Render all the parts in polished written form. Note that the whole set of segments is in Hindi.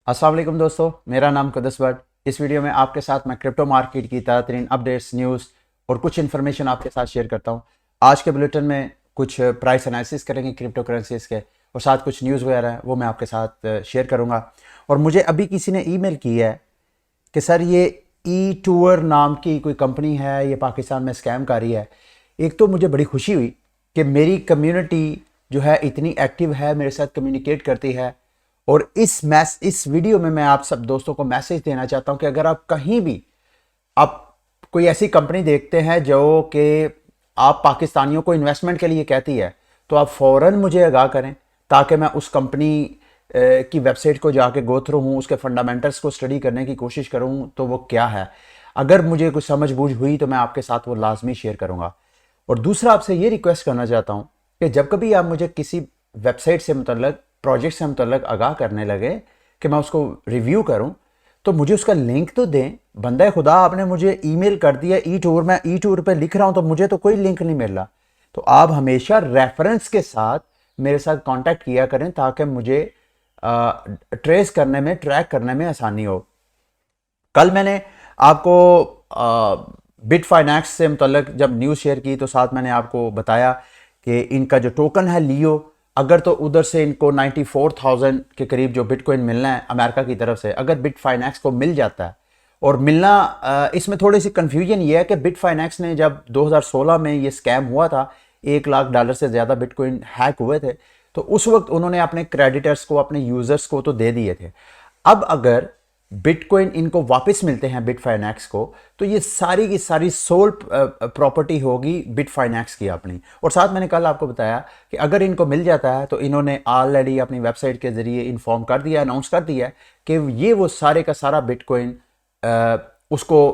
अस्सलाम वालेकुम दोस्तों, मेरा नाम कदस भट्ट। इस वीडियो में आपके साथ मैं क्रिप्टो मार्केट की ताज़ा तरीन अपडेट्स, न्यूज़ और कुछ इन्फॉर्मेशन आपके साथ शेयर करता हूं। आज के बुलेटिन में कुछ प्राइस एनालिसिस करेंगे क्रिप्टो करेंसीज के, और साथ कुछ न्यूज़ वगैरह है वो मैं आपके साथ शेयर करूंगा। और मुझे अभी किसी ने ईमेल की है कि सर ये ई टूर नाम की कोई कंपनी है, ये पाकिस्तान में स्कैम कर रही है। एक तो मुझे बड़ी खुशी हुई कि मेरी कम्युनिटी जो है इतनी एक्टिव है, मेरे साथ कम्युनिकेट करती है। और इस वीडियो में मैं आप सब दोस्तों को मैसेज देना चाहता हूं कि अगर आप कहीं भी आप कोई ऐसी कंपनी देखते हैं जो कि आप पाकिस्तानियों को इन्वेस्टमेंट के लिए कहती है, तो आप फ़ौरन मुझे आगाह करें ताकि मैं उस कंपनी की वेबसाइट को जाके गो थ्रू हूँ, उसके फंडामेंटल्स को स्टडी करने की कोशिश करूँ तो वो क्या है। अगर मुझे कुछ समझ बूझ हुई तो मैं आपके साथ वो लाजमी शेयर करूँगा। और दूसरा, आपसे ये रिक्वेस्ट करना चाहता हूँ कि जब कभी आप मुझे किसी वेबसाइट से मुतल्लक, प्रोजेक्ट से मुतल्लक आगाह करने लगे कि मैं उसको रिव्यू करूं, तो मुझे उसका लिंक तो दें। बंदा खुदा, आपने मुझे ईमेल कर दिया ई टूर, मैं ई टूर पे लिख रहा हूं तो मुझे तो कोई लिंक नहीं मिल रहा। तो आप हमेशा रेफरेंस के साथ मेरे साथ कांटेक्ट किया करें ताकि मुझे ट्रेस करने में, ट्रैक करने में आसानी हो। कल मैंने आपको बिटफाइनेक्स से मुतल्लक जब न्यूज़ शेयर की तो साथ मैंने आपको बताया कि इनका जो टोकन है लियो, अगर तो उधर से इनको 94,000 के करीब जो बिटकॉइन मिलना है अमेरिका की तरफ से, अगर बिटफाइनेक्स को मिल जाता है और मिलना, इसमें थोड़ी सी कंफ्यूजन ये है कि बिटफाइनेक्स ने जब 2016 में ये स्कैम हुआ था, $1 लाख से ज़्यादा बिटकॉइन हैक हुए थे, तो उस वक्त उन्होंने अपने क्रेडिटर्स को, अपने यूज़र्स को तो दे दिए थे। अब अगर बिटकॉइन इनको वापस मिलते हैं बिटफाइनेक्स को, तो ये सारी की सारी सोल प्रॉपर्टी होगी बिटफाइनेक्स की अपनी। और साथ मैंने कल आपको बताया कि अगर इनको मिल जाता है तो इन्होंने ऑलरेडी अपनी वेबसाइट के जरिए इन्फॉर्म कर दिया, अनाउंस कर दिया कि ये वो सारे का सारा बिटकॉइन उसको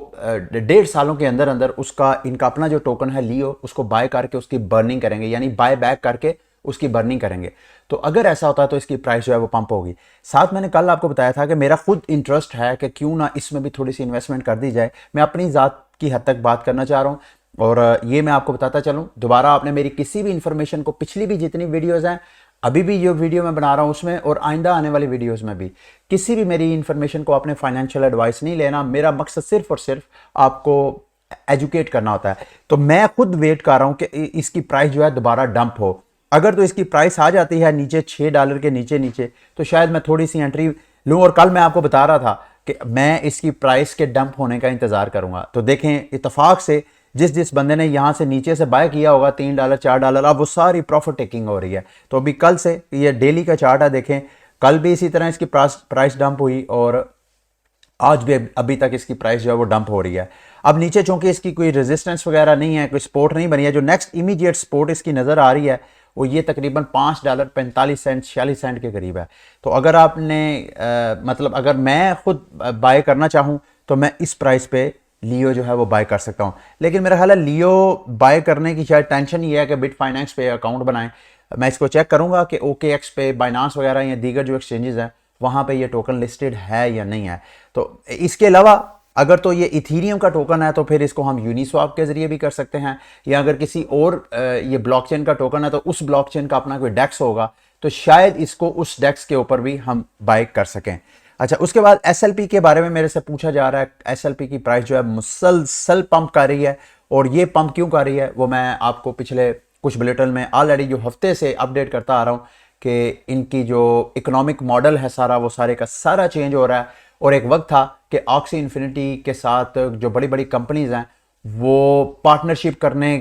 1.5 सालों के अंदर अंदर उसका, इनका अपना जो टोकन है लियो, उसको बाय करके उसकी बर्निंग करेंगे, यानी बाय बैक करके उसकी बर्निंग करेंगे। तो अगर ऐसा होता है तो इसकी प्राइस जो है वो पंप होगी। साथ मैंने कल आपको बताया था कि मेरा खुद इंटरेस्ट है कि क्यों ना इसमें भी थोड़ी सी इन्वेस्टमेंट कर दी जाए। मैं अपनी ज़ात की हद तक बात करना चाह रहा हूँ और ये मैं आपको बताता चलूँ। दोबारा आपने मेरी किसी भी इंफॉर्मेशन को, पिछली भी जितनी वीडियोज़ हैं, अभी भी जो वीडियो मैं बना रहा हूँ उसमें और आइंदा आने वाली वीडियोस में भी, किसी भी मेरी इंफॉर्मेशन को आपने फाइनेंशियल एडवाइस नहीं लेना। मेरा मकसद सिर्फ और सिर्फ आपको एजुकेट करना होता है। तो मैं खुद वेट कर रहा हूँ कि इसकी प्राइस जो है दोबारा डंप हो। अगर तो इसकी प्राइस आ जाती है नीचे $6 के नीचे नीचे, तो शायद मैं थोड़ी सी एंट्री लूँ। और कल मैं आपको बता रहा था कि मैं इसकी प्राइस के डंप होने का इंतज़ार करूँगा। तो देखें, इतफाक से जिस बंदे ने यहाँ से नीचे से बाय किया होगा $3 $4, अब वो सारी प्रॉफिट टेकिंग हो रही है। तो अभी कल से ये डेली का चार्ट है, देखें कल भी इसी तरह इसकी प्राइस डंप हुई और आज भी अभी तक इसकी प्राइस जो है वो डंप हो रही है। अब नीचे चूंकि इसकी कोई रेजिस्टेंस वगैरह नहीं है, कोई सपोर्ट नहीं बनी है, जो नेक्स्ट इमीडिएट सपोर्ट इसकी नज़र आ रही है वो ये तकरीबन $5.45 46 के करीब है। तो अगर आपने मतलब अगर मैं खुद बाय करना चाहूँ तो मैं इस प्राइस पे लियो जो है वो बाय कर सकता हूँ। लेकिन मेरा ख्याल है लियो बाय करने की शायद टेंशन ये है कि बिटफाइनेक्स पे अकाउंट बनाएं। मैं इसको चेक करूँगा कि OKX पे, बाइनांस वगैरह या दीगर जो एक्सचेंजेस हैं वहाँ पे ये टोकन लिस्टेड है या नहीं है। तो इसके अलावा अगर तो ये इथीरियम का टोकन है तो फिर इसको हम यूनिस्वाप के जरिए भी कर सकते हैं, या अगर किसी और ये ब्लॉकचेन का टोकन है तो उस ब्लॉकचेन का अपना कोई डेक्स होगा तो शायद इसको उस डेक्स के ऊपर भी हम बाय कर सकें। अच्छा, उसके बाद SLP के बारे में मेरे से पूछा जा रहा है। SLP की प्राइस जो है मुसलसल पंप कर रही है, और ये पंप क्यों कर रही है वो मैं आपको पिछले कुछ बुलेटिन में ऑलरेडी जो हफ्ते से अपडेट करता आ रहा हूँ कि इनकी जो इकोनॉमिक मॉडल है सारा, वो सारे का सारा चेंज हो रहा है। और एक वक्त था कि ऑक्सी इन्फिनिटी के साथ जो बड़ी बड़ी कंपनीज हैं वो पार्टनरशिप करने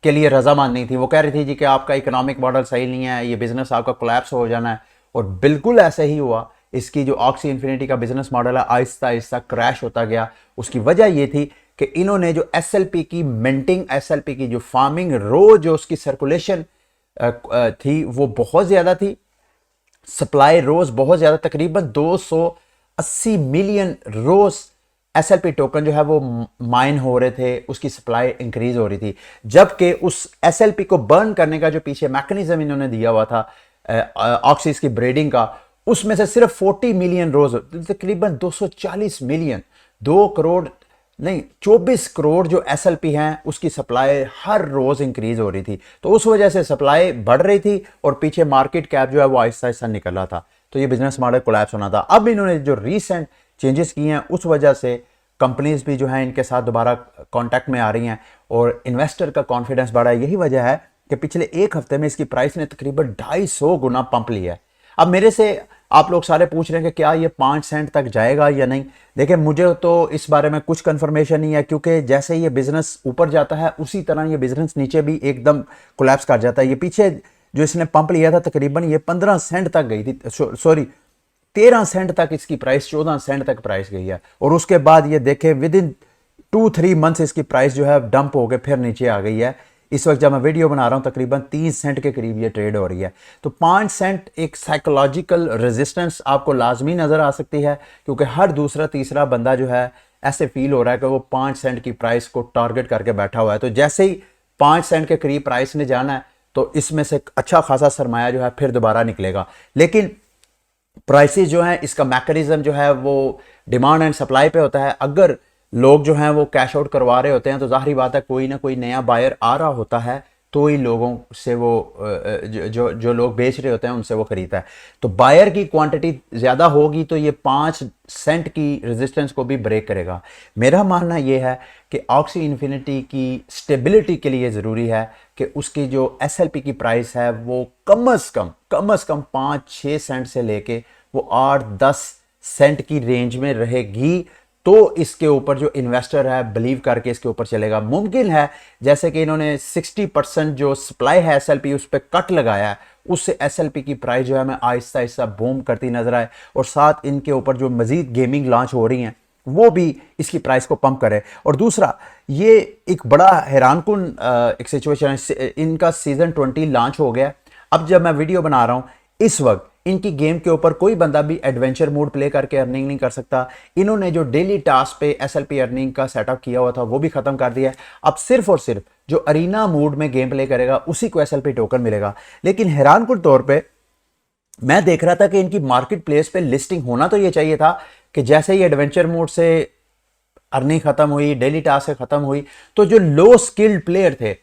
के लिए रजामंद नहीं थी। वो कह रही थी जी कि आपका इकोनॉमिक मॉडल सही नहीं है, ये बिजनेस आपका कोलैप्स हो जाना है। और बिल्कुल ऐसे ही हुआ। इसकी जो ऑक्सी इन्फिनिटी का बिजनेस मॉडल है आहिस्ता आहिस्ता क्रैश होता गया। उसकी वजह ये थी कि इन्होंने जो SLP की मिंटिंग, SLP की जो फार्मिंग, रोज जो उसकी सर्कुलेशन थी वो बहुत ज़्यादा थी। सप्लाई रोज बहुत ज़्यादा, तकरीबन 280 मिलियन रोज SLP टोकन जो है वो माइन हो रहे थे, उसकी सप्लाई इंक्रीज हो रही थी। जबकि उस SLP को बर्न करने का जो पीछे मैकेनिज्म इन्होंने दिया हुआ था ऑक्सीज की ब्रीडिंग का, उसमें से सिर्फ 40 मिलियन रोज, तकरीबन 240 मिलियन, 2 करोड़ नहीं 24 करोड़ जो SLP हैं उसकी सप्लाई हर रोज इंक्रीज हो रही थी। तो उस वजह से सप्लाई बढ़ रही थी और पीछे मार्केट कैप जो है वो आहिस्ता आहिस्ता निकल रहा था। तो ये बिजनेस मॉडल कोलैप्स होना था। अब इन्होंने जो रीसेंट चेंजेस किए हैं उस वजह से कंपनीज भी जो है इनके साथ दोबारा कांटेक्ट में आ रही हैं और इन्वेस्टर का कॉन्फिडेंस बढ़ा है। यही वजह है कि पिछले एक हफ्ते में इसकी प्राइस ने तकरीबन 250 गुना पंप लिया है। अब मेरे से आप लोग सारे पूछ रहे हैं कि क्या ये 5 सेंट तक जाएगा या नहीं। देखिए, मुझे तो इस बारे में कुछ कंफर्मेशन नहीं है, क्योंकि जैसे ये बिजनेस ऊपर जाता है उसी तरह ये बिजनेस नीचे भी एकदम कोलैप्स कर जाता है। ये पीछे जो इसने पंप लिया था तकरीबन ये 15 सेंट तक गई थी, सॉरी 13 सेंट तक इसकी प्राइस, 14 सेंट तक प्राइस गई है। और उसके बाद ये देखे विद इन 2-3 मंथ्स इसकी प्राइस जो है डंप हो गए फिर नीचे आ गई है। इस वक्त जब मैं वीडियो बना रहा हूं तकरीबन 3 सेंट के करीब ये ट्रेड हो रही है। तो 5 सेंट एक साइकोलॉजिकल रेजिस्टेंस आपको लाजमी नजर आ सकती है, क्योंकि हर दूसरा तीसरा बंदा जो है ऐसे फील हो रहा है कि वो 5 सेंट की प्राइस को टारगेट करके बैठा हुआ है। तो जैसे ही 5 सेंट के करीब प्राइस ने जाना है तो इसमें से अच्छा खासा सरमाया जो है फिर दोबारा निकलेगा। लेकिन प्राइसेस जो है, इसका मैकेनिज्म जो है वो डिमांड एंड सप्लाई पे होता है। अगर लोग जो हैं वो कैश आउट करवा रहे होते हैं तो जाहिर बात है कोई ना कोई नया बायर आ रहा होता है, तो ही लोगों से वो जो लोग बेच रहे होते हैं उनसे वो खरीदता है। तो बायर की क्वांटिटी ज़्यादा होगी तो ये 5 सेंट की रेजिस्टेंस को भी ब्रेक करेगा। मेरा मानना ये है कि ऑक्सी इन्फिनिटी की स्टेबिलिटी के लिए ज़रूरी है कि उसकी जो एसएलपी की प्राइस है वो कम से कम 5-6 सेंट से लेके वो 8-10 सेंट की रेंज में रहेगी, तो इसके ऊपर जो इन्वेस्टर है बिलीव करके इसके ऊपर चलेगा। मुमकिन है जैसे कि इन्होंने 60% जो सप्लाई है एसएलपी उस पर कट लगाया है, उससे एसएलपी की प्राइस जो है मैं आहिस्ता आहिस्ता बूम करती नजर आए, और साथ इनके ऊपर जो मजीद गेमिंग लॉन्च हो रही हैं वो भी इसकी प्राइस को पंप करे। और दूसरा, ये एक बड़ा हैरानकुन एक सिचुएशन है, इनका सीजन 20 लॉन्च हो गया। अब जब मैं वीडियो बना रहा हूँ इस वक्त इनकी गेम के ऊपर कोई बंदा भी एडवेंचर मोड प्ले करके अर्निंग नहीं कर सकता। इन्होंने जो डेली टास्क पे एसएलपी अर्निंग का सेटअप किया हुआ था वो भी खत्म कर दिया है। अब सिर्फ और सिर्फ जो अरीना मोड में गेम प्ले करेगा उसी को एसएलपी टोकन मिलेगा। लेकिन हैरानकुन तौर पे मैं देख रहा था कि इनकी मार्केट प्लेस पे लिस्टिंग होना तो ये चाहिए था कि जैसे ही एडवेंचर मोड से अर्निंग खत्म हुई, डेली टास्क से खत्म हुई, तो जो लो स्किल्ड प्लेयर थे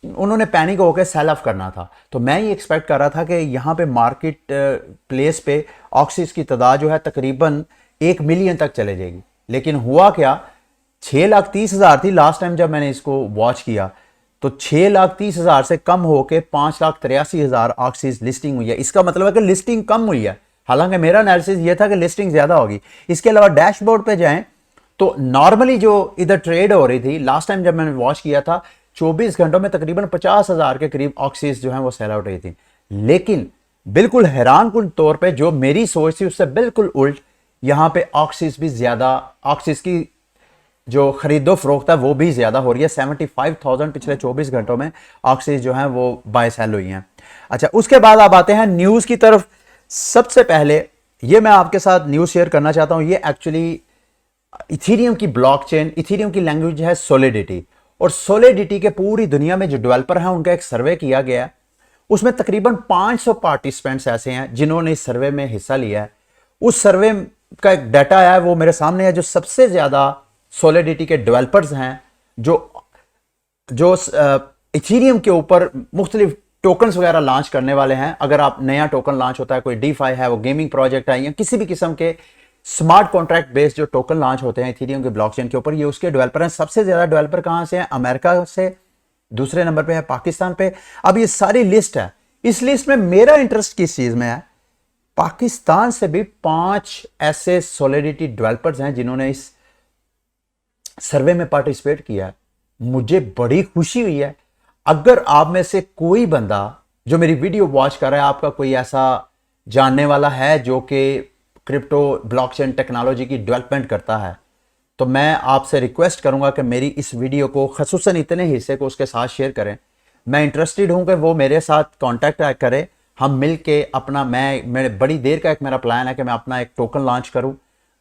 उन्होंने पैनिक होकर सेल ऑफ करना था। तो मैं ये एक्सपेक्ट कर रहा था कि यहाँ पे मार्केट प्लेस पे ऑक्सीज की तादाद जो है तकरीबन 1 मिलियन तक चले जाएगी। लेकिन हुआ क्या, 6,30,000 थी लास्ट टाइम जब मैंने इसको वॉच किया, तो 6,30,000 से कम होकर 5,83,000 ऑक्सीज लिस्टिंग हुई है। इसका मतलब है कि लिस्टिंग कम हुई है, हालांकि मेरा एनालिसिस ये था कि लिस्टिंग ज्यादा होगी। इसके अलावा डैशबोर्ड पे जाएं तो नॉर्मली जो इधर ट्रेड हो रही थी लास्ट टाइम जब मैंने वॉच किया था 24 घंटों में तकरीबन 50,000 के करीब ऑक्सीज जो है वो सेल आउट हुई थी। लेकिन बिल्कुल हैरानकुन तौर पे जो मेरी सोच थी उससे बिल्कुल उल्ट, यहां पे ऑक्सीज भी ज्यादा, ऑक्सीज की जो खरीदो फरोख्त है वो भी ज्यादा हो रही है। 75,000 पिछले 24 घंटों में ऑक्सीज जो है वो बाय सेल हुई हैं। अच्छा, उसके बाद आप आते हैं न्यूज की तरफ। सबसे पहले ये मैं आपके साथ न्यूज शेयर करना चाहता हूं। ये एक्चुअली इथेरियम की ब्लॉकचेन, इथेरियम की लैंग्वेज है सोलिडिटी, और सोलिडिटी के पूरी दुनिया में जो डेवलपर हैं उनका एक सर्वे किया गया है। उसमें तकरीबन 500 पार्टिसिपेंट्स ऐसे हैं जिन्होंने इस सर्वे में हिस्सा लिया है। उस सर्वे का एक डाटा है वो मेरे सामने है। जो सबसे ज्यादा सोलिडिटी के डेवलपर्स हैं, जो इथेरियम के ऊपर मुख्तलिफ टोकन्स वगैरह लॉन्च करने वाले हैं। अगर आप नया टोकन लॉन्च होता है, कोई डीफाई है, वो गेमिंग प्रोजेक्ट है, या किसी भी किस्म के स्मार्ट कॉन्ट्रैक्ट बेस्ड जो टोकन लॉन्च होते हैं इथेरियम के ब्लॉकचेन के ऊपर, ये उसके डेवलपर हैं। सबसे ज्यादा डेवलपर कहां से हैं? अमेरिका से, दूसरे नंबर पे है पाकिस्तान पे। अब ये सारी लिस्ट है, इस लिस्ट में मेरा इंटरेस्ट किस चीज में है? पाकिस्तान से भी 5 ऐसे सोलिडिटी डेवलपर्स हैं जिन्होंने इस सर्वे में पार्टिसिपेट किया है। मुझे बड़ी खुशी हुई है। अगर आप में से कोई बंदा जो मेरी वीडियो वॉच कर रहा है, आपका कोई ऐसा जानने वाला है जो कि क्रिप्टो ब्लॉकचेन टेक्नोलॉजी की डेवलपमेंट करता है, तो मैं आपसे रिक्वेस्ट करूंगा कि मेरी इस वीडियो को खसूसन इतने हिस्से को उसके साथ शेयर करें। मैं इंटरेस्टेड हूं कि वो मेरे साथ कांटेक्ट करे, हम मिल के अपना, मैं बड़ी देर का एक मेरा प्लान है कि मैं अपना एक टोकन लॉन्च करूं,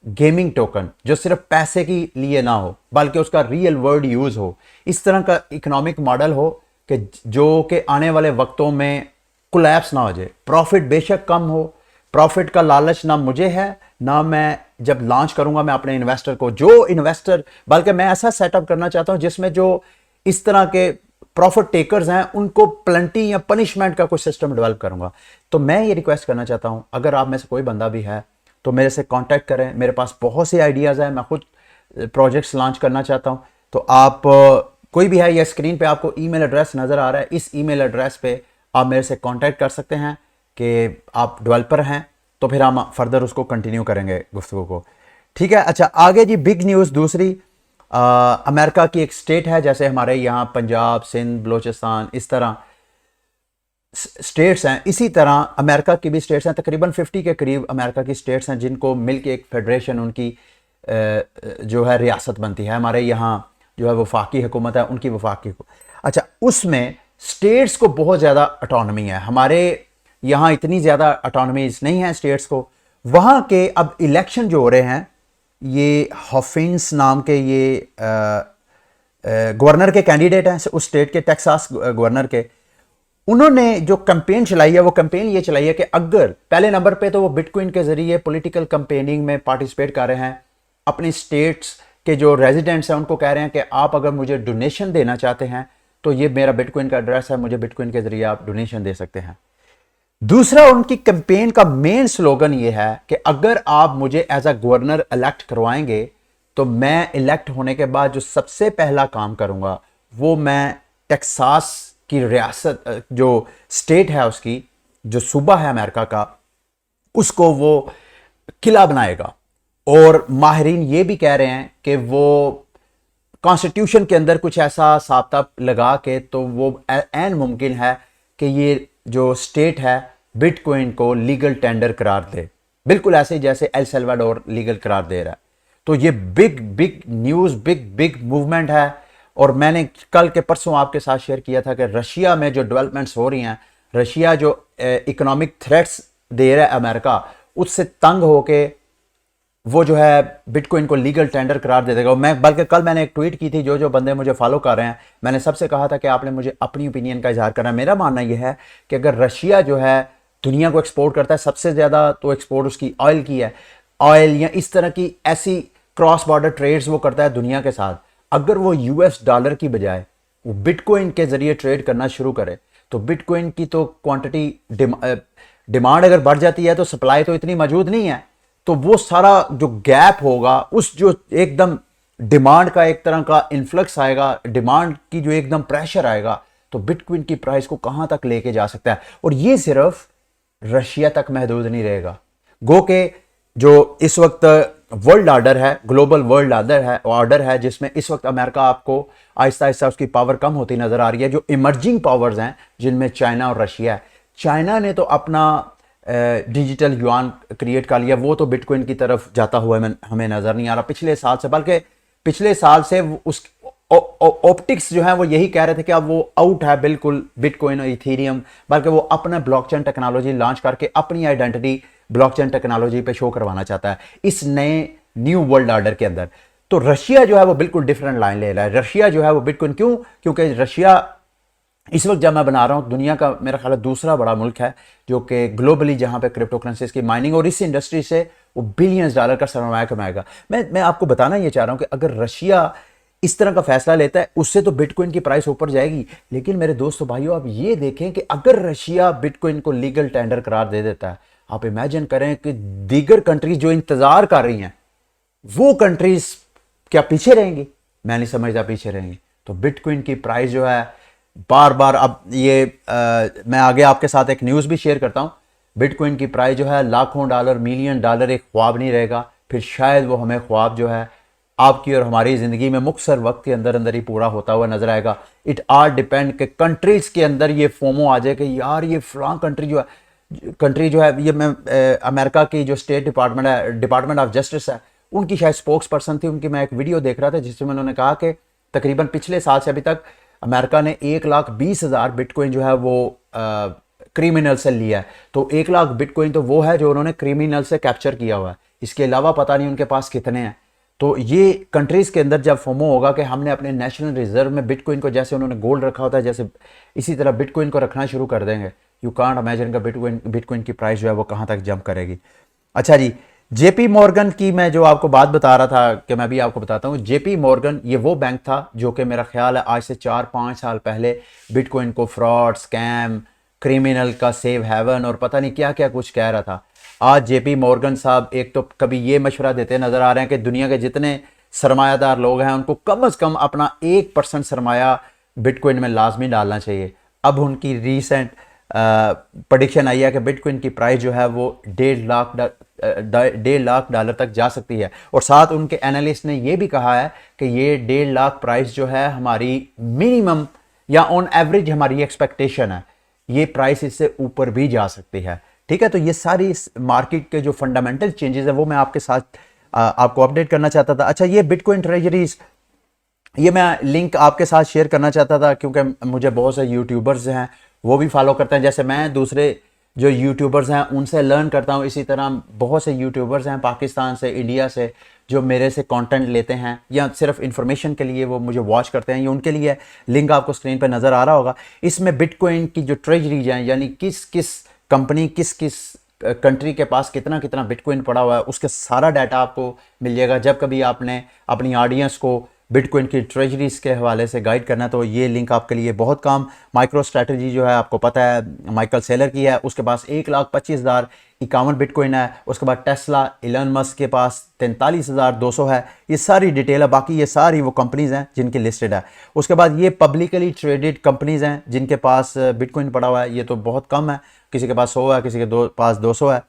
गेमिंग टोकन, जो सिर्फ पैसे के लिए ना हो बल्कि उसका रियल वर्ल्ड यूज हो। इस तरह का इकोनॉमिक मॉडल हो कि जो कि आने वाले वक्तों में कोलैप्स ना हो जाए। प्रॉफिट बेशक कम हो, प्रॉफिट का लालच ना मुझे है ना मैं जब लॉन्च करूंगा मैं अपने इन्वेस्टर को, जो इन्वेस्टर, बल्कि मैं ऐसा सेटअप करना चाहता हूं जिसमें जो इस तरह के प्रॉफिट टेकर्स हैं उनको प्लेंटी या पनिशमेंट का कोई सिस्टम डेवलप करूंगा। तो मैं ये रिक्वेस्ट करना चाहता हूं, अगर आप में से कोई बंदा भी है तो मेरे से कांटेक्ट करें। मेरे पास बहुत से आइडियाज़ हैं, मैं खुद प्रोजेक्ट्स लॉन्च करना चाहता हूं। तो आप कोई भी है, या स्क्रीन पे आपको ईमेल एड्रेस नज़र आ रहा है, इस ईमेल एड्रेस पे आप मेरे से कांटेक्ट कर सकते हैं कि आप डेवलपर हैं, तो फिर हम फर्दर उसको कंटिन्यू करेंगे गुफ्तगू को। ठीक है, अच्छा आगे जी बिग न्यूज़ दूसरी, अमेरिका की एक स्टेट है, जैसे हमारे यहाँ पंजाब, सिंध, बलोचिस्तान, इस तरह स्टेट्स हैं, इसी तरह अमेरिका की भी स्टेट्स हैं। तकरीबन 50 के करीब अमेरिका की स्टेट्स हैं जिनको मिलके एक फेडरेशन, उनकी जो है रियासत बनती है। हमारे यहाँ जो है वफाकी हुकूमत है, उनकी वफाकी। अच्छा, उसमें स्टेट्स को बहुत ज़्यादा ऑटोनॉमी है, हमारे यहाँ इतनी ज़्यादा ऑटोनॉमीज नहीं है स्टेट्स को। वहाँ के अब इलेक्शन जो हो रहे हैं, ये हॉफिन्स नाम के ये गवर्नर के कैंडिडेट हैं उस स्टेट के, टेक्सास गवर्नर के। उन्होंने जो कैंपेन चलाई है, वो कैंपेन ये चलाई है कि अगर पहले नंबर पे तो वो बिटकॉइन के जरिए पॉलिटिकल कैंपेनिंग में पार्टिसिपेट कर रहे हैं, अपनी स्टेट्स के जो रेजिडेंट्स हैं उनको कह रहे हैं कि आप अगर मुझे डोनेशन देना चाहते हैं तो ये मेरा बिटकॉइन का एड्रेस है, मुझे बिटकॉइन के जरिए आप डोनेशन दे सकते हैं। दूसरा, उनकी कैंपेन का मेन स्लोगन ये है कि अगर आप मुझे एज अ गवर्नर इलेक्ट करवाएंगे तो मैं इलेक्ट होने के बाद जो सबसे पहला काम करूंगा वो मैं टेक्सास की रियासत, जो स्टेट है उसकी, जो सूबा है अमेरिका का, उसको वो किला बनाएगा। और माहिरीन ये भी कह रहे हैं कि वो कॉन्स्टिट्यूशन के अंदर कुछ ऐसा साबता लगा के तो वो ऐन मुमकिन है कि ये जो स्टेट है बिटकॉइन को लीगल टेंडर करार दे, बिल्कुल ऐसे जैसे एल सल्वाडोर लीगल करार दे रहा है। तो ये big big news, big movement है। और मैंने कल के परसों आपके साथ शेयर किया था कि रशिया में जो डेवलपमेंट्स हो रही हैं, रशिया जो इकोनॉमिक थ्रेट्स दे रहा है अमेरिका, उससे तंग होके वो जो है बिटकॉइन को लीगल टेंडर करार दे देगा। मैं बल्कि कल मैंने एक ट्वीट की थी, जो बंदे मुझे फॉलो कर रहे हैं, मैंने सबसे कहा था कि आपने मुझे अपनी ओपिनियन का इजहार करना है। मेरा मानना यह है कि अगर रशिया जो है दुनिया को एक्सपोर्ट करता है, सबसे ज़्यादा तो एक्सपोर्ट उसकी ऑयल की है, ऑयल या इस तरह की ऐसी क्रॉस बॉर्डर ट्रेड्स वो करता है दुनिया के साथ। अगर वो US डॉलर की बजाय वो बिटकॉइन के जरिए ट्रेड करना शुरू करे तो बिटकॉइन की तो क्वांटिटी डिमांड अगर बढ़ जाती है तो सप्लाई तो इतनी मौजूद नहीं है, तो वो सारा जो गैप होगा, उस जो एकदम डिमांड का एक तरह का इन्फ्लक्स आएगा, डिमांड की जो एकदम प्रेशर आएगा, तो बिटकॉइन की प्राइस को कहां तक लेके जा सकता है। और ये सिर्फ रशिया तक महदूद नहीं रहेगा, गो के जो इस वक्त वर्ल्ड ऑर्डर है, ग्लोबल वर्ल्ड ऑर्डर है जिसमें इस वक्त अमेरिका आपको आहिस्ता आहिस्ता उसकी पावर कम होती नजर आ रही है। जो इमर्जिंग पावर्स हैं जिनमें चाइना और रशिया है, चाइना ने तो अपना डिजिटल युआन क्रिएट कर लिया, वो तो बिटकॉइन की तरफ जाता हुआ हमें नजर नहीं आ रहा पिछले साल से, बल्कि पिछले साल से उस ऑप्टिक्स जो है वो यही कह रहे थे कि अब वो आउट है बिल्कुल बिटकॉइन और इथेरियम, बल्कि वो अपना ब्लॉकचेन टेक्नोलॉजी लॉन्च करके अपनी आइडेंटिटी ब्लॉकचेन टेक्नोलॉजी पे शो करवाना चाहता है इस नए न्यू वर्ल्ड ऑर्डर के अंदर। तो रशिया जो है वो बिल्कुल डिफरेंट लाइन ले रहा है। रशिया जो है वो बिटकॉइन क्योंकि रशिया इस वक्त जब मैं बना रहा हूं दुनिया का मेरा ख्याल दूसरा बड़ा मुल्क है जो कि ग्लोबली जहां पे क्रिप्टो करेंसीज की माइनिंग और इस इंडस्ट्री से वो बिलियंस डॉलर का सरमाया कमाएगा। मैं आपको बताना ये चाह रहा हूं कि अगर रशिया इस तरह का फैसला लेता है उससे तो बिटकॉइन की प्राइस ऊपर जाएगी। लेकिन मेरे दोस्तों भाइयों, आप ये देखें कि अगर रशिया बिटकॉइन को लीगल टेंडर करार दे देता है, आप इमेजिन करें कि दीगर कंट्रीज जो इंतजार कर रही हैं वो कंट्रीज क्या पीछे रहेंगी? मैं नहीं समझता पीछे रहेंगी। तो बिटकॉइन की प्राइस जो है बार बार, अब ये मैं आगे आपके साथ एक न्यूज़ भी शेयर करता हूं, बिटकॉइन की प्राइस जो है लाखों डॉलर, मिलियन डॉलर एक ख्वाब नहीं रहेगा, फिर शायद वो हमें ख्वाब जो है आपकी और हमारी ज़िंदगी में मुख्तसर वक्त के अंदर अंदर ही पूरा होता हुआ नजर आएगा। इट आर डिपेंड कि कंट्रीज के अंदर ये फोमो आ जाए कि यार ये फलां कंट्री जो है ये मैं अमेरिका की जो स्टेट डिपार्टमेंट है, डिपार्टमेंट ऑफ जस्टिस है, उनकी शायद स्पोक्स पर्सन थी, उनकी मैं एक वीडियो देख रहा था जिसमें उन्होंने कहा कि तकरीबन पिछले साल से अभी तक अमेरिका ने 1,20,000 बिटकॉइन जो है वो क्रिमिनल से लिया है। तो 1 लाख बिटकॉइन तो वो है जो उन्होंने क्रिमिनल से कैप्चर किया हुआ है, इसके अलावा पता नहीं उनके पास कितने हैं। तो ये कंट्रीज़ के अंदर जब फोमो होगा कि हमने अपने नेशनल रिजर्व में बिटकॉइन को, जैसे उन्होंने गोल्ड रखा होता है, जैसे इसी तरह बिटकॉइन को रखना शुरू कर देंगे, यू कांट इमेजिन का बिटकॉइन की प्राइस जो है वो कहाँ तक जंप करेगी। अच्छा जी, जेपी मॉर्गन की मैं जो आपको बात बता रहा था कि मैं भी आपको बताता हूँ, जेपी मॉर्गन ये वो बैंक था जो कि मेरा ख्याल है आज से 4-5 साल पहले बिटकॉइन को फ्रॉड, स्कैम, क्रिमिनल का सेव हेवन और पता नहीं क्या क्या कुछ कह रहा था। आज जेपी मॉर्गन साहब एक तो कभी ये मशवरा देते नजर आ रहे हैं कि दुनिया के जितने सरमायादार लोग हैं उनको कम अज कम अपना 1% सरमाया बिटकॉइन में लाजमी डालना चाहिए। अब उनकी रीसेंट प्रेडिक्शन आई है कि बिटकॉइन की प्राइस जो है वो 1.5 लाख डॉलर तक जा सकती है। और साथ उनके एनालिस्ट ने ये भी कहा है कि ये 1.5 लाख प्राइस जो है हमारी मिनिमम या ऑन एवरेज हमारी एक्सपेक्टेशन है, ये प्राइस इससे ऊपर भी जा सकती है। ठीक है, तो ये सारी मार्केट के जो फंडामेंटल चेंजेस है वो मैं आपके साथ आपको अपडेट करना चाहता था। अच्छा, ये बिटकॉइन ट्रेजरीज, ये मैं लिंक आपके साथ शेयर करना चाहता था क्योंकि मुझे बहुत से यूट्यूबर्स हैं वो भी फॉलो करते हैं, जैसे मैं दूसरे जो यूट्यूबर्स हैं उनसे लर्न करता हूँ, इसी तरह बहुत से यूट्यूबर्स हैं पाकिस्तान से, इंडिया से, जो मेरे से कंटेंट लेते हैं या सिर्फ इंफॉर्मेशन के लिए वो मुझे वॉच करते हैं, ये उनके लिए लिंक आपको स्क्रीन पर नज़र आ रहा होगा। इसमें बिटकॉइन की जो ट्रेजरीज हैं, यानी किस किस कंपनी, किस किस कंट्री के पास कितना कितना बिटकॉइन पड़ा हुआ है, उसके सारा डाटा आपको मिल जाएगा। जब कभी आपने अपनी ऑडियंस को बिटकॉइन की ट्रेजरीज के हवाले से गाइड करना है तो ये लिंक आपके लिए बहुत काम। माइक्रो स्ट्रैटेजी जो है आपको पता है माइकल सेलर की है, उसके पास 1,25,051 बिटकॉइन है। उसके बाद टेस्ला, इलन मस्क के पास 43,200 है। ये सारी डिटेल है, बाकी ये सारी वो कंपनीज हैं जिनकी लिस्टेड है। उसके बाद ये पब्लिकली ट्रेडेड कंपनीज हैं जिनके पास बिटकॉइन पड़ा हुआ है, ये तो बहुत कम है, किसी के पास 100 है, किसी के पास 200 है।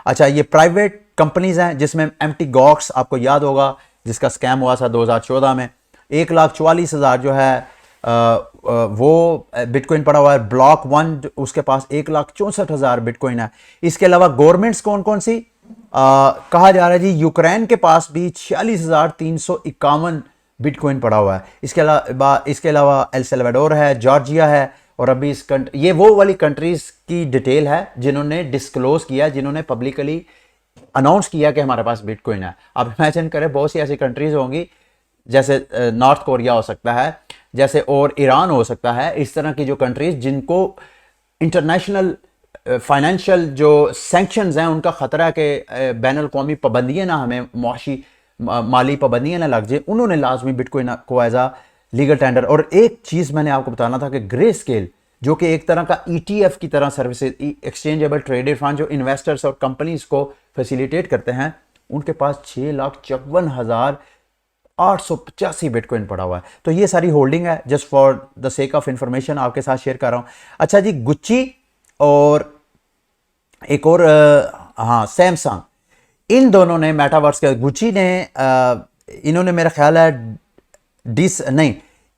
अच्छा, ये प्राइवेट कंपनीज हैं जिसमें एम्प्टी गॉक्स आपको याद होगा जिसका स्कैम हुआ था 2014 में, 1,44,000 जो है वो बिटकॉइन पड़ा हुआ है। ब्लॉक वन उसके पास 1,64,000 बिटकॉइन है। इसके अलावा गवर्नमेंट्स कौन कौन सी कहा जा रहा है जी, यूक्रेन के पास भी 46,351 बिटकॉइन पड़ा हुआ है। इसके अलावा एल सल्वाडोर है, जॉर्जिया है, और अभी ये वो वाली कंट्रीज की डिटेल है जिन्होंने डिस्क्लोज किया, जिन्होंने पब्लिकली अनाउंस किया कि हमारे पास बिटकॉइन है। आप इमेजिन करें बहुत सी ऐसी कंट्रीज होंगी, जैसे नॉर्थ कोरिया हो सकता है, जैसे और ईरान हो सकता है, इस तरह की जो कंट्रीज जिनको इंटरनेशनल फाइनेंशियल जो सैंक्शंस हैं उनका खतरा है कि बैन अल-क़ौमी पाबंदियाँ ना हमें मुआशी माली पाबंदियाँ ना लग जाए, उन्होंने लाजमी बिटकॉइन को एज आ लीगल टेंडर। और एक चीज़ मैंने आपको बताना था कि ग्रे स्केल जो कि एक तरह का ETF की तरह सर्विसेज, एक्सचेंजेबल ट्रेडेड फंड, जो इन्वेस्टर्स और कंपनीज को फैसिलिटेट करते हैं, उनके पास 6,54,885 बिटकॉइन पड़ा हुआ है। तो ये सारी होल्डिंग है, just for the sake of information आपके साथ शेयर कर रहा हूं। अच्छा जी, गुच्ची और एक और हाँ सैमसंग, इन दोनों ने मेटावर्स के, गुच्ची ने इन्होंने मेरा ख्याल है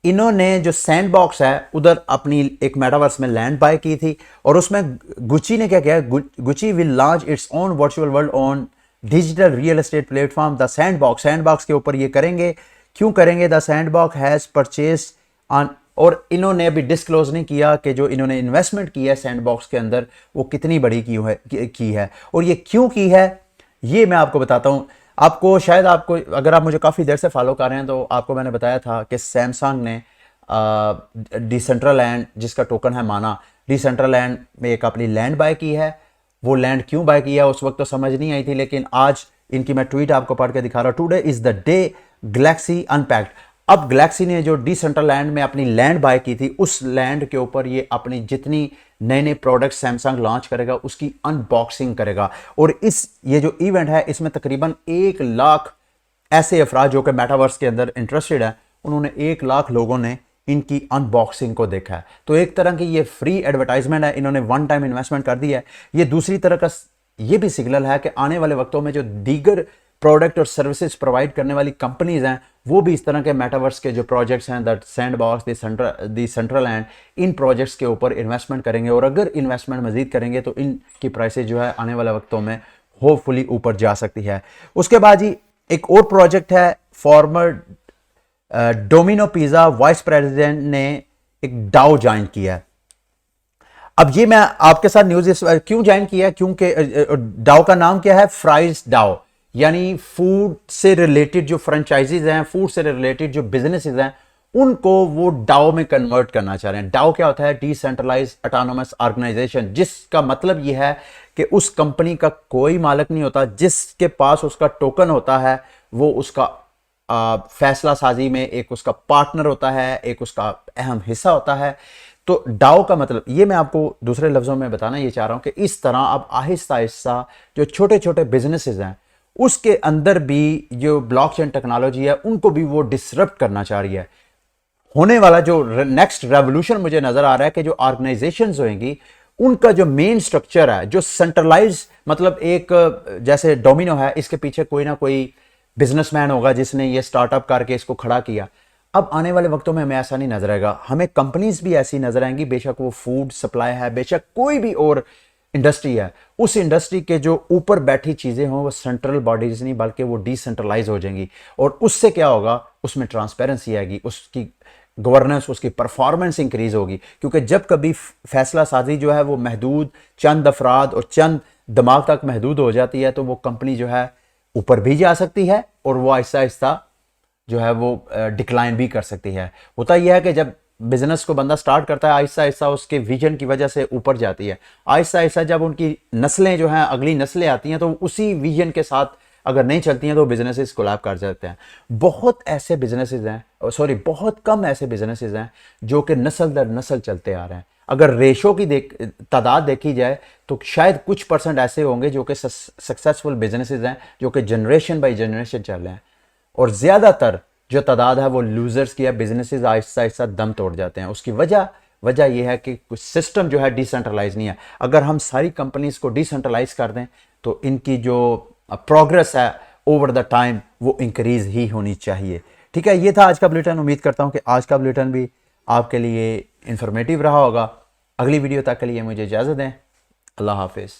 इन्होंने जो सैंडबॉक्स है उधर अपनी एक मेटावर्स में लैंड बाय की थी, और उसमें गुच्ची ने क्या किया, Gucci will launch its own virtual world on digital real estate platform the sandbox. Sandbox के ऊपर ये करेंगे, क्यों करेंगे, the sandbox has purchase on, और इन्होंने अभी डिस्क्लोज नहीं किया कि जो इन्होंने इन्वेस्टमेंट की है सैंडबॉक्स के अंदर वो कितनी बड़ी की है और ये क्यों की है, ये मैं आपको बताता हूँ। आपको शायद अगर आप मुझे काफ़ी देर से फॉलो कर रहे हैं तो आपको मैंने बताया था कि सैमसंग ने डिसेंट्रलैंड, जिसका टोकन है माना, डिसेंट्रलैंड में एक अपनी लैंड बाय की है। वो लैंड क्यों बाय किया उस वक्त तो समझ नहीं आई थी, लेकिन आज इनकी मैं ट्वीट आपको पढ़ के दिखा रहा हूँ। Today is the day Galaxy unpacked. अब गैलेक्सी ने जो डिसेंट्रलैंड में अपनी लैंड बाय की थी, उस लैंड के ऊपर ये अपनी जितनी नए नए प्रोडक्ट सैमसंग लॉन्च करेगा उसकी अनबॉक्सिंग करेगा। और ये जो इवेंट है इसमें तकरीबन 1 लाख ऐसे अफराद जो कि मेटावर्स के अंदर इंटरेस्टेड है, उन्होंने 1 लाख लोगों ने इनकी अनबॉक्सिंग को देखा है। तो एक तरह की ये फ्री एडवर्टाइजमेंट है, इन्होंने वन टाइम इन्वेस्टमेंट कर दी है। ये दूसरी तरह का ये भी सिग्नल है कि आने वाले वक्तों में जो दीगर प्रोडक्ट और सर्विसेज प्रोवाइड करने वाली कंपनीज हैं वो भी इस तरह के मेटावर्स के जो प्रोजेक्ट्स हैं, दैट सैंडबॉक्स, दी सेंट्रलैंड, इन प्रोजेक्ट्स के ऊपर इन्वेस्टमेंट करेंगे। और अगर इन्वेस्टमेंट मजीद करेंगे तो इनकी प्राइसेज जो है आने वाले वक्तों में होपफुली ऊपर जा सकती है। उसके बाद ही एक और प्रोजेक्ट है, farmer domino pizza vice president ने एक डाओ ज्वाइन किया है। अब ये मैं आपके साथ न्यूज क्यों ज्वाइन किया, क्योंकि डाओ का नाम क्या है, फ्राइज डाओ, यानी फूड से रिलेटेड जो फ्रेंचाइजीज हैं, फूड से रिलेटेड जो बिजनेसेस हैं, उनको वो डाओ में कन्वर्ट करना चाह रहे हैं। डाओ क्या होता है? डिसेंट्रलाइज ऑटोनोमस ऑर्गेनाइजेशन, जिसका मतलब ये है कि उस कंपनी का कोई मालिक नहीं होता, जिसके पास उसका टोकन होता है वो उसका फैसला साजी में एक उसका पार्टनर होता है, एक उसका अहम हिस्सा होता है। तो डाओ का मतलब ये मैं आपको दूसरे लफ्जों में बताना ये चाह रहा हूं कि इस तरह अब आहिस्ता आहिस्ता जो छोटे छोटे बिजनेसेस हैं उसके अंदर भी जो ब्लॉकचेन टेक्नोलॉजी है उनको भी वो डिसरप्ट करना चाह रही है। होने वाला जो नेक्स्ट रेवोल्यूशन मुझे नजर आ रहा है कि जो ऑर्गेनाइजेशंस होंगी उनका जो मेन स्ट्रक्चर है, जो सेंट्रलाइज, मतलब एक जैसे डोमिनो है, इसके पीछे कोई ना कोई बिजनेसमैन होगा जिसने ये स्टार्टअप करके इसको खड़ा किया। अब आने वाले वक्तों में हमें ऐसा नहीं नजर आएगा, हमें कंपनीज भी ऐसी नजर आएंगी, बेशक वो फूड सप्लाई है, बेशक कोई भी और इंडस्ट्री है, उस इंडस्ट्री के जो ऊपर बैठी चीजें हों वो सेंट्रल बॉडीज नहीं बल्कि वो डिसेंट्रलाइज हो जाएंगी। और उससे क्या होगा? उसमें ट्रांसपेरेंसी आएगी, उसकी गवर्नेंस, उसकी परफॉर्मेंस इंक्रीज होगी। क्योंकि जब कभी फैसला साजी जो है वो महदूद चंद अफराद और चंद दिमाग तक महदूद हो जाती है तो वो कंपनी जो है ऊपर भी जा सकती है और वो आहिस्ता आहिस्ता जो है वो डिक्लाइन भी कर सकती है। होता यह है कि जब बिजनेस को बंदा स्टार्ट करता है आहिस्ता आहिस्ता उसके विजन की वजह से ऊपर जाती है। आहिस्ता आहिस्ता जब उनकी नस्लें जो हैं, अगली नस्लें आती हैं तो उसी विजन के साथ अगर नहीं चलती हैं तो बिजनेसेस कोलैप कर जाते हैं। बहुत ऐसे बिजनेसेस हैं, सॉरी बहुत कम ऐसे बिजनेसेस हैं जो कि नस्ल दर नस्ल चलते आ रहे हैं। अगर रेशो की तादाद देखी जाए तो शायद कुछ परसेंट ऐसे होंगे जो कि सक्सेसफुल बिजनेसेस हैं जो कि जनरेशन बाई जनरेशन चल रहे हैं, और ज़्यादातर जो तादाद है वो लूजर्स की है। बिजनेसेस आहिस्ता आहिस्ता दम तोड़ जाते हैं। उसकी वजह यह है कि कुछ सिस्टम जो है डिसेंट्रलाइज नहीं है। अगर हम सारी कंपनीज को डिसेंट्रलाइज कर दें तो इनकी जो प्रोग्रेस है ओवर द टाइम वो इंक्रीज ही होनी चाहिए। ठीक है, ये था आज का बुलेटिन। उम्मीद करता हूँ कि आज का बुलेटिन भी आपके लिए इंफॉर्मेटिव रहा होगा। अगली वीडियो तक के लिए मुझे इजाज़त दें। अल्लाह हाफिज़।